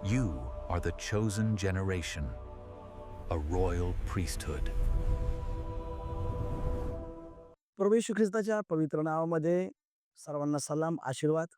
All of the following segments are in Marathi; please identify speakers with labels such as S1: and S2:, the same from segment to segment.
S1: You are the chosen generation, a royal priesthood.
S2: प्रभू येशू ख्रिस्ताच्या पवित्र नावामध्ये सर्वांना सलाम, आशीर्वाद.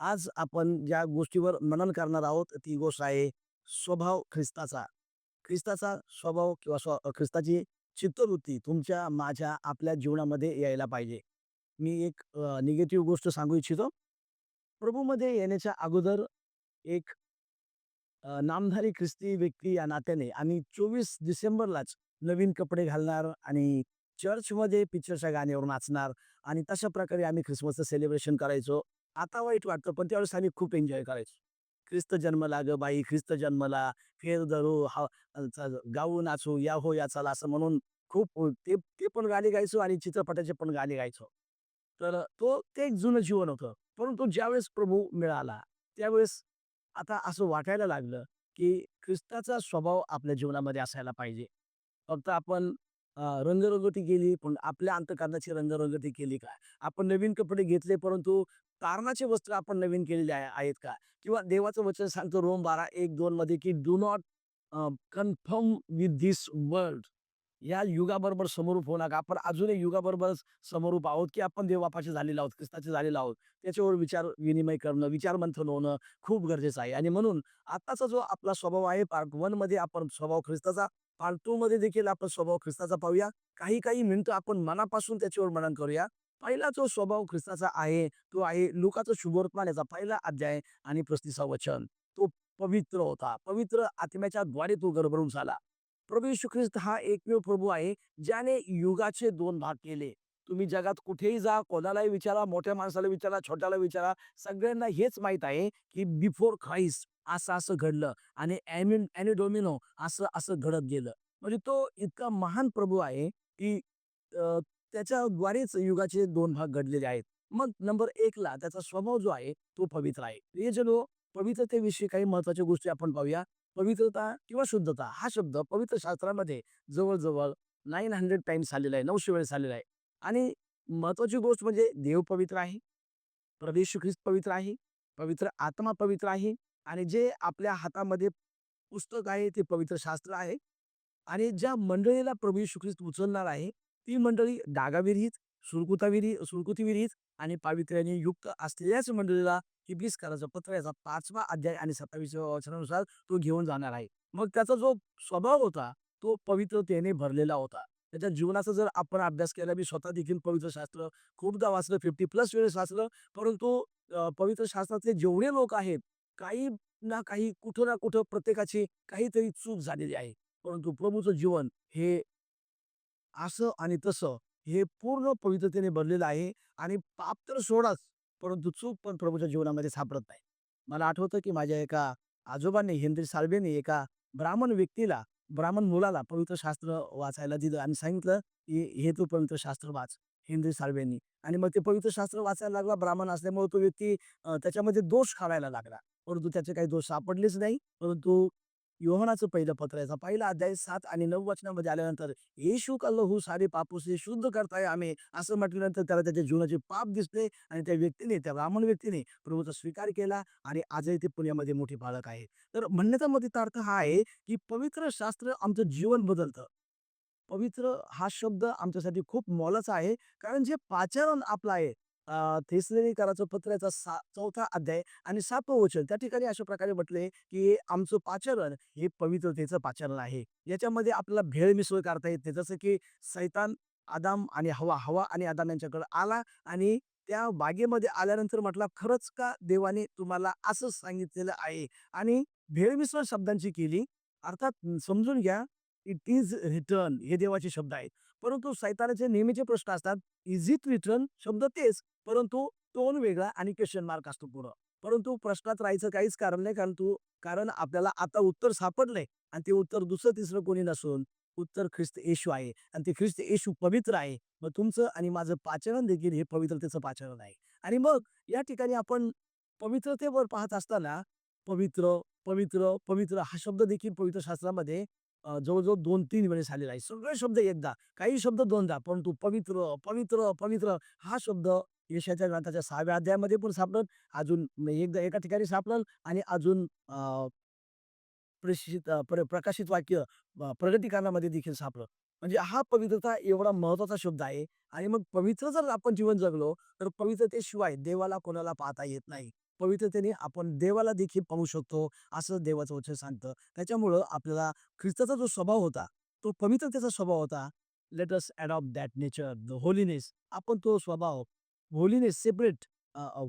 S2: आज आपण ज्या गोष्टीवर मनन करणार आहोत, ती गोष्ट आहे स्वभाव ख्रिस्ताचा. ख्रिस्ताचा स्वभाव किंवा ख्रिस्ताची चित्तवृत्ती तुमच्या, माझ्या, आपल्या जीवनामध्ये यायला पाहिजे. मी एक निगेटिव्ह गोष्ट सांगू इच्छितो. प्रभूमध्ये येण्याच्या अगोदर एक नामधारी ख्रिस्ती व्यक्ती या नात्याने आम्ही 24 डिसेंबरलाच नवीन कपडे घालणार आणि चर्चमध्ये पिक्चरच्या गाण्यावर नाचणार आणि तशा प्रकारे आम्ही ख्रिसमसचं सेलिब्रेशन करायचो. आता वाईट वाटतं, पण त्यावेळेस आम्ही खूप एन्जॉय करायचो. ख्रिस्त जन्मला गं बाई, ख्रिस्त जन्मला, फेर धरू गाऊ नाचू, या हो या चला असं म्हणून खूप ते ते पण गाणी गायचो आणि चित्रपटाचे पण गाणी गायचो. तर ते एक जुनं जीवन होतं. परंतु ज्यावेळेस प्रभू मिळाला, त्यावेळेस आता असं वाटायला लागलं, की ख्रिस्ताचा स्वभाव आपल्या जीवनामध्ये असायला पाहिजे. फक्त आपण रंगरंगोटी केली, पण आपल्या अंतःकरणाची रंगरंगोटी केली का? आपण नवीन कपडे घेतले, परंतु तारणाचे वस्त्र आपण नवीन केलेले आहेत का? किंवा देवाचं वचन सांगतं रोम 12:1-2 मध्ये, की do not confirm with this world. या युगाबरोबर समरूप होऊ नका. आपण अजूनही युगाबरोबरच समरूप आहोत, की आपण देवापाशी झालेलो आहोत, ख्रिस्ताचे झालेलो आहोत. त्याच्यावर विचार विनिमय करणं, विचार मंथन होणं खूप गरजेचं आहे. आणि म्हणून आत्ताचा जो आपला स्वभाव आहे, पार्ट 1 मध्ये आपण स्वभाव ख्रिस्ताचा, पार्ट 2 मध्ये देखील आपण स्वभाव ख्रिस्ताचा पाहूया. काही मिनिटं आपण मनापासून त्याच्यावर मनन करूया. पहिला जो स्वभाव ख्रिस्ताचा आहे, तो आहे लुकाचं शुभवर्तमान याचा पहिला अध्याय आणि 35 वचन. तो पवित्र होता. पवित्र आत्म्याच्या द्वारे तो गडबडून झाला. प्रभू येशू ख्रिस्त हा एकमेव प्रभू आहे, ज्याने युगाचे 2 भाग केले. तुम्ही जगात कुठेही जा, कोणालाही विचारा, मोठ्या माणसाला विचारा, छोट्याला विचारा, सगळ्यांना हेच माहीत आहे, की बिफोर ख्राइस्ट असं-असं घडलं आणि एनी डोमिनो असं घडत गेलं. म्हणजे तो इतका महान प्रभू आहे, की अ, त्याच्याद्वारेच युगाचे 2 भाग घडलेले आहेत. मग नंबर 1 ला त्याचा स्वभाव जो आहे, तो पवित्र आहे. हे जो पवित्रतेविषयी काही महत्त्वाच्या गोष्टी आपण पाहूया. पवित्रता किंवा शुद्धता हा शब्द पवित्र शास्त्रामध्ये जवळ-जवळ 900 टाइम्स आलेला आहे, 900 वेळेस आलेला आहे. आणि महत्त्वाची गोष्ट म्हणजे देव पवित्र आहे, प्रभू येशू ख्रिस्त पवित्र आहे, पवित्र आत्मा पवित्र आहे आणि जे आपल्या हातामध्ये पुस्तक आहे ते पवित्र शास्त्र आहे. आणि ज्या मंडळीला प्रभू येशू ख्रिस्त उचलणार आहे, ती मंडळी डागाविरहित, सुरकुतीविरहित आणि पावित्र्याने युक्त असलेल्याच मंडळीला इब्रिस्काराचं पत्र याचा 5वा अध्याय आणि 27व्या वचनानुसार तो घेऊन जाणार आहे. मग त्याचा जो स्वभाव होता, तो पवित्रतेने भरलेला होता. त्याच्या जीवनाचा जर आपण अभ्यास केला, मी स्वतः देखील पवित्र शास्त्र खूपदा वाचलं, 50 प्लस वेळेस वाचलं. परंतु पवित्र शास्त्रातले जेवढे लोक आहेत, काही ना काही, कुठं ना कुठं प्रत्येकाची काहीतरी चूक झालेली आहे. परंतु प्रभूचं जीवन हे असं आणि तसं हे पूर्ण पवित्रतेने भरलेलं आहे आणि पाप तर सोडाच, परंतु चूक पण प्रभूच्या जीवनामध्ये सापडत नाही. मला आठवतं, की माझ्या एका आजोबांनी हेनरी साल्वेने एका ब्राह्मण व्यक्तीला, ब्राह्मण मुलाला पवित्र शास्त्र वाचायला दिलं आणि सांगितलं, की "हे तू पवित्र शास्त्र वाच." हेनरी साल्वेनी. आणि मग ते पवित्र शास्त्र वाचायला लागला. ब्राह्मण असल्यामुळे तो व्यक्ती त्याच्यामध्ये दोष काढायला लागला. परंतु त्याचे काही दोष सापडलेच नाही. परंतु योहानाचं पहिलं पत्र याचा पहिला अध्याय 7 आणि 9 वचनामध्ये आल्यानंतर, "येशू का लहू सारे पापों से शुद्ध करता है हमें." असं म्हटल्यानंतर त्याला त्याच्या जीवनाचे पाप दिसले आणि त्या व्यक्तीने, त्या ब्राह्मण व्यक्तीने प्रभूचा स्वीकार केला आणि आजही ते पुण्यामध्ये मोठे पालक आहे. तर म्हणण्याचा मधील अर्थ हा आहे, की पवित्र शास्त्र आमचं जीवन बदलतं. पवित्र हा शब्द आमच्यासाठी खूप मोलाचा आहे. कारण जे पाचारण आपलं आहे, थिस्सलुनीकराचं पत्र याचा 4था अध्याय आणि 7वं वचन, त्या ठिकाणी अशा प्रकारे म्हटलंय, की आमचं पाचारण हे पवित्रतेचं पाचारण आहे. याच्यामध्ये आपल्याला भेळ-मिसळ करता येत नाही. जसं की सैतान, आदाम आणि हवा, हवा आणि आदाम यांच्याकडे आला आणि त्या बागेमध्ये आल्यानंतर म्हटला, "खरंच का देवाने तुम्हाला असं सांगितलेलं आहे?" आणि भेळ शब्दांची केली. अर्थात समजून घ्या, इट इज रिटर्न हे देवाचे शब्द आहेत. परंतु सैतानाचे नेहमीचे प्रश्न असतात, इज इट रिटर्न? शब्द तेच, परंतु टोन वेगळा आणि क्वेशन मार्क असतो पुढं. परंतु प्रश्नात राहायचं काहीच कारण नाही, कारण आपल्याला आता उत्तर सापडलंय आणि ते उत्तर दुसरं-तिसरं कोणी नसून उत्तर ख्रिस्त येशू आहे आणि ते ख्रिस्त येशू पवित्र आहे. मग तुमचं आणि माझं पाचारण देखील हे पवित्रतेचं पाचारण आहे. आणि मग या ठिकाणी आपण पवित्रतेवर पाहत असताना पवित्र, पवित्र, पवित्र हा शब्द देखील पवित्र शास्त्रामध्ये जवळ-जवळ 2-3 वेळेस आलेला आहे. सगळे शब्द एकदा, काही शब्द दोनदा, परंतु पवित्र, पवित्र, पवित्र हा शब्द यशाच्या ग्रंथाच्या 6व्या अध्यायामध्ये पण सापडेल, अजून एकदा एका ठिकाणी सापडेल आणि अजून प्रकाशित वाक्य प्रगटीकरणामध्ये देखील सापडलं. म्हणजे हा पवित्रता एवढा महत्त्वाचा शब्द आहे. आणि मग पवित्र जर आपण जीवन जगलो, तर पवित्रतेशिवाय देवाला कोणाला पाहता येत नाही. पवित्रतेने आपण देवाला देखील पाहू शकतो, असं देवाचं वचन सांगतं. त्याच्यामुळं आपल्याला ख्रिस्ताचा जो स्वभाव होता, तो पवित्रतेचा स्वभाव होता. Let us adopt that nature, the holiness. आपण तो स्वभाव, होलीनेस सेपरेट,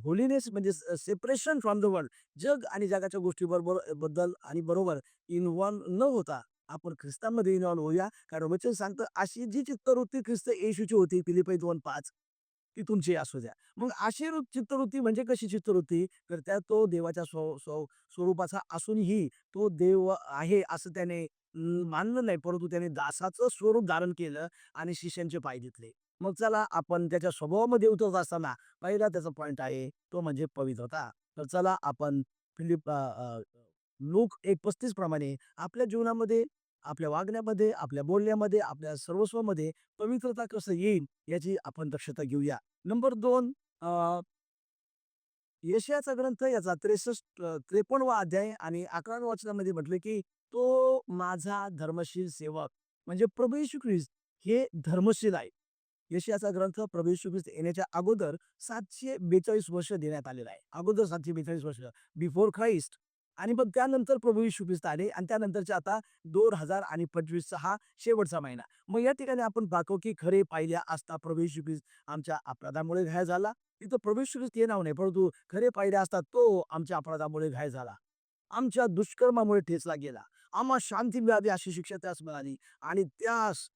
S2: होलीनेस म्हणजे सेपरेशन फ्रॉम द वर्ल्ड. जग आणि जगाच्या गोष्टीबरोबर बद्दल आणि बरोबर इन्व्हॉल्व न होता आपण ख्रिस्तामध्ये इन्व्हॉल्व होऊया. कारण वचन सांगतं, अशी जी चित्तवृत्ती ख्रिस्त येशूची होती, फिलिप्पी 2:5, ती तुमची असू द्या. मग अशी चित्तवृत्ती म्हणजे कशी चित्तवृत्ती? तर त्या तो देवाच्या स्वरूपाचा असूनही तो देव आहे असं त्याने मानलं नाही, परंतु त्याने दासाचं स्वरूप धारण केलं आणि शिष्यांचे पाय धुतले. मग चला आपण त्याच्या स्वभावामध्ये उतरत असताना पहिला त्याचा पॉइंट आहे, तो म्हणजे पवित्रता. तर चला आपण फिलिप लूक 1:35 प्रमाणे आपल्या जीवनामध्ये, आपल्या वागण्यामध्ये, आपल्या बोलण्यामध्ये, आपल्या सर्वस्वामध्ये पवित्रता कसं येईल याची आपण दक्षता घेऊया. नंबर 2, यशायाचा ग्रंथ याचा 53वा अध्याय आणि 11व्या वचनामध्ये म्हटलं, की तो माझा धर्मशील सेवक. म्हणजे प्रभू येशू ख्रिस्त हे धर्मशील आहे. यशायाचा ग्रंथ प्रभू येशू ख्रिस्त येण्याच्या अगोदर 742 वर्ष देण्यात आलेला आहे. अगोदर 742 वर्ष बिफोर ख्राइस्ट. आणि मग त्यानंतर प्रभू येशू ख्रिस्त आले आणि त्यानंतरचे आता 2025 चा हा शेवटचा महिना. मग या ठिकाणी आपण पाहतो, की खरे पाहिल्या असता प्रभू येशू ख्रिस्त आमच्या अपराधामुळे घायल झाला. तिथं प्रभू येशू ख्रिस्त हे नाव नाही, परंतु खरे पाहिले असता तो आमच्या अपराधामुळे घायल झाला. आमच्या दुष्कर्मामुळे ठेचला गेला. आम्हाला शांती मिळावी अशी शिक्षा त्यास मिळाली आणि त्यास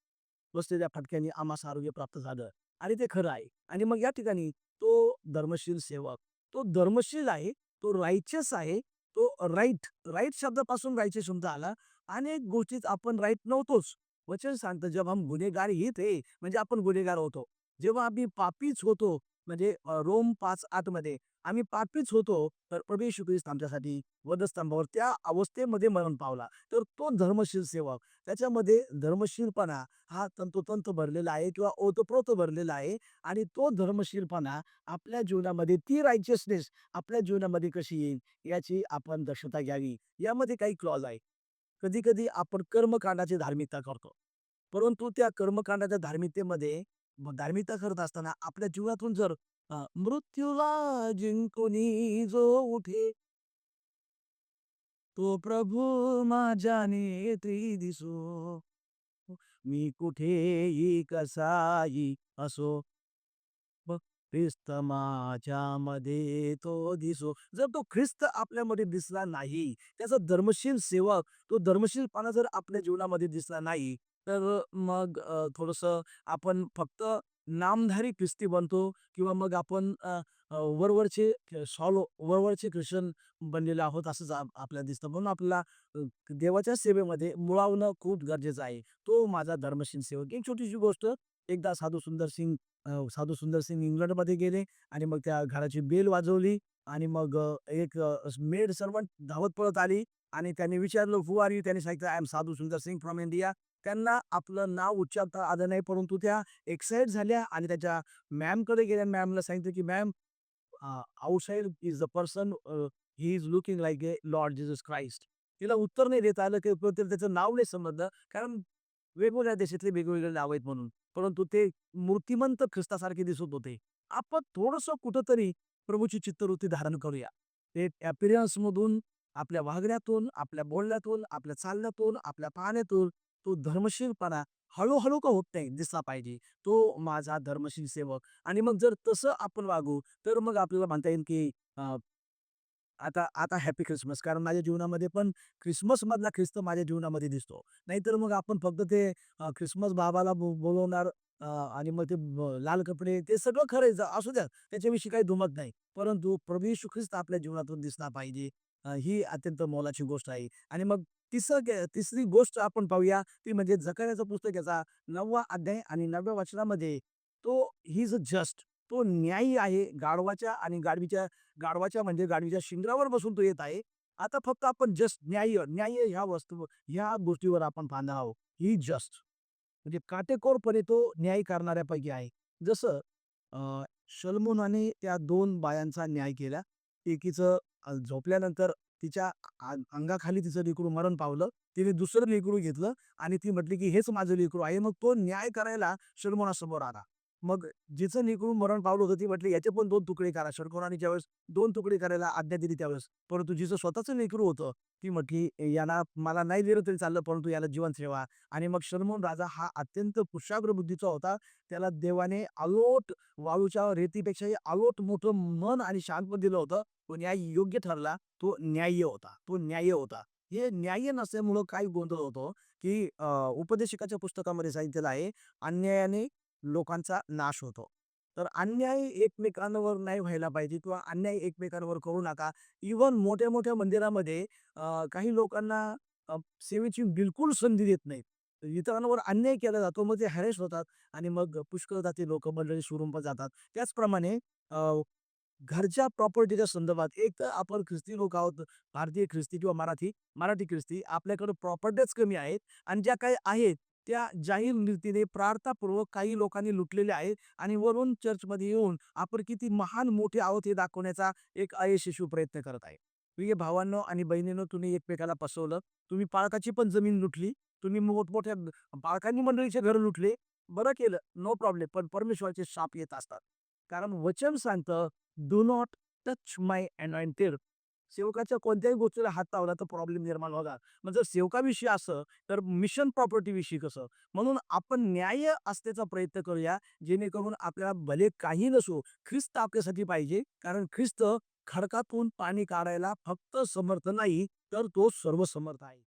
S2: बसलेल्या फटक्याने आम्हास आरोग्य प्राप्त झालं. आणि ते खरं आहे. आणि मग या ठिकाणी तो धर्मशील सेवक, तो धर्मशील आहे, तो राईचियस आहे, तो राईट शब्दापासून राईचियस शब्द आला. अनेक गोष्टीत आपण राईट नव्हतोच. वचन सांगतं, जब हम गुन्हेगार ही थे, म्हणजे आपण गुन्हेगार होतो. जेव्हा आम्ही पापीच होतो, म्हणजे रोम 5:8 मध्ये आम्ही पापीच होतो, तर प्रभू येशू ख्रिस्त आमच्यासाठी वधस्तंभावर त्या अवस्थेमध्ये मरण पावला. तर तो धर्मशील सेवक, त्याच्यामध्ये धर्मशीलपणा हा तंतोतंत भरलेला आहे किंवा ओतप्रोत भरलेला आहे. आणि तो धर्मशीलपणा आपल्या जीवनामध्ये, ती राईचियसनेस आपल्या जीवनामध्ये कशी येईल याची आपण दक्षता घ्यावी. यामध्ये काही क्लॉज आहे. कधी-कधी आपण कर्मकांडाची धार्मिकता करतो. परंतु त्या कर्मकांडाच्या धार्मिकतेमध्ये धार्मिकता करत असताना आपल्या जीवनातून जर मृत्यूला जिंकूनी जो उठे, तो प्रभू माझ्याने दिसो. मी कुठेही कसाही असो, मग ख्रिस्त माझ्यामध्ये तो दिसो. जर तो ख्रिस्त आपल्यामध्ये दिसला नाही, त्याचा धर्मशील सेवक, तो धर्मशीलपणा जर आपल्या जीवनामध्ये दिसला नाही, तर मग थोडंसं आपण फक्त नामधारी ख्रिस्ती बनतो किंवा मग आपण वरवरचे वरवरचे ख्रिश्चन बनलेले आहोत असंच आपल्याला दिसतं. म्हणून आपल्याला देवाच्या सेवेमध्ये मुळावणं खूप गरजेचं आहे. तो माझा धर्मशील सेवक. एक छोटीशी गोष्ट, एकदा साधू सुंदर सिंग इंग्लंडमध्ये गेले आणि मग त्या घराची बेल वाजवली आणि मग एक मेड सर्व्हंट धावत पळत आली आणि त्याने विचारलं, "हू आर यू?" त्याने सांगितलं, "आय एम साधू सुंदर सिंग फ्रॉम इंडिया." त्यांना आपलं नाव उच्चारता आलं नाही, परंतु त्या एक्साईट झाल्या आणि त्याच्या मॅमकडे गेल्या. मॅमला सांगितलं, की "ma'am, outside is the person, he is looking like a Lord Jesus Christ." तिला उत्तर नाही देता आलं, की तिला त्याचं नाव नाही समजलं. कारण वेगवेगळ्या देशातले वेगवेगळे नाव आहेत म्हणून. परंतु ते मूर्तिमंत ख्रिस्तासारखे दिसत होते. आपण थोडंसं कुठेतरी प्रभूची चित्तवृत्ती धारण करूया. ते अपीअरन्समधून, आपल्या वागण्यातून, आपल्या बोलण्यातून, आपल्या चालण्यातून, आपल्या पाहण्यातून तो धर्मशीलपणा हळू का होत नाही, दिसला पाहिजे. तो माझा धर्मशील सेवक. आणि मग जर तसं आपण वागू, तर मग आपल्याला म्हणता येईल, की आता आता हॅपी ख्रिसमस. कारण माझ्या जीवनामध्ये पण ख्रिसमसमधला ख्रिस्त माझ्या जीवनामध्ये दिसतो. नाहीतर मग आपण फक्त ते ख्रिसमस बाबाला बोलवणार, आणि मग ते लाल कपडे, ते सगळं खरं आहे, असू द्या, त्याच्याविषयी काही दुमत नाही. परंतु प्रभू येशू ख्रिस्त आपल्या जीवनातून दिसला पाहिजे. ही अत्यंत मोलाची गोष्ट आहे. आणि मग तिसरी गोष्ट आपण पाहूया, ती म्हणजे जकर्याचं पुस्तक याचा 9वा अध्याय आणि 9व्या वचनामध्ये, तो ही इज जस्ट, तो न्यायी आहे. गाढवाच्या म्हणजे गाढवीच्या शिंगरावर बसून तो येत आहे. आता फक्त आपण जस्ट न्याय ह्या गोष्टीवर आपण पाहणार आहोत. ही जस्ट म्हणजे काटेकोरपणे तो न्याय करणाऱ्यापैकी आहे. जसं शल्मोनाने त्या 2 बायांचा न्याय केला. एकीचं झोपल्यानंतर तिच्या अंगाखाली तिचं लेकरू मरण पावलं. तिने दुसरं लेकरू घेतलं आणि ती म्हटली, की हेच माझं लेकरू आहे. मग तो न्याय करायला शल्मोनासमोर आला. मग जिचं लेकरू मरण पावलं होतं ती म्हटली, याचे पण 2 तुकडे करा. शल्मोनाने ज्यावेळेस 2 तुकडे करायला आज्ञा दिली त्यावेळेस. परंतु जिचं स्वतःचं लेकरू होतं, ती म्हटली, याला मला नाही दिलं तरी चाललं, परंतु याला जिवंत ठेवा. आणि मग शल्मोन राजा हा अत्यंत कुशाग्र बुद्धीचा होता. त्याला देवाने अलोट वाळूच्या रेतीपेक्षाही अलोट मोठं मन आणि शहाणपण दिलं होतं. तो न्याय योग्य ठरला. तो न्याय्य होता. तो न्याय्य होता. हे न्याय्य नसल्यामुळं काय गोंधळ होतो, की उपदेशकाच्या पुस्तकामध्ये सांगितलेलं आहे, अन्यायाने लोकांचा नाश होतो. तर अन्याय एकमेकांवर नाही व्हायला पाहिजे किंवा अन्याय एकमेकांवर करू नका. इव्हन मोठ्या-मोठ्या मंदिरामध्ये काही लोकांना सेवेची बिलकुल संधी देत नाहीत. इतरांवर अन्याय केला जातो. मग ते हॅरेस होतात आणि मग पुष्कळदा ते लोकं मंडळी सोडून पण जातात. त्याचप्रमाणे घरच्या प्रॉपर्टीच्या संदर्भात एक तर आपण ख्रिस्ती लोक आहोत, भारतीय ख्रिस्ती किंवा मराठी ख्रिस्ती आपल्याकडे प्रॉपर्टीज कमी आहेत आणि ज्या काही आहेत त्या जाहीर रीतीने प्रार्थनापूर्वक काही लोकांनी लुटलेल्या आहेत आणि वरून चर्चमध्ये येऊन आपण किती महान मोठे आहोत हे दाखवण्याचा एक अयशस्वी प्रयत्न करत आहे. प्रिय भावांनो आणि बहिणींनो, तुम्ही एकमेकाला फसवलं. तुम्ही पाळकाची पण जमीन लुटली. तुम्ही मोठमोठ्या पाळकांनी मंडळीचे घर लुटले. बरं केलं, नो प्रॉब्लेम. पण परमेश्वराचे शाप येत असतात. कारण वचन सांगतं, do not touch my anointed. सेवकाच्या कोणत्याही गोष्टीला हात लावला तर प्रॉब्लेम निर्माण होणार. मग जर सेवकाविषयी असं, तर मिशन प्रॉपर्टीविषयी कसं? म्हणून आपण न्याय्य असण्याचा प्रयत्न करूया, जेणेकरून आपल्याला भले काही नसो, ख्रिस्त आपल्यासाठी पाहिजे. कारण ख्रिस्त खडकातून पाणी काढायला फक्त समर्थ नाही, तर तो सर्वसमर्थ आहे.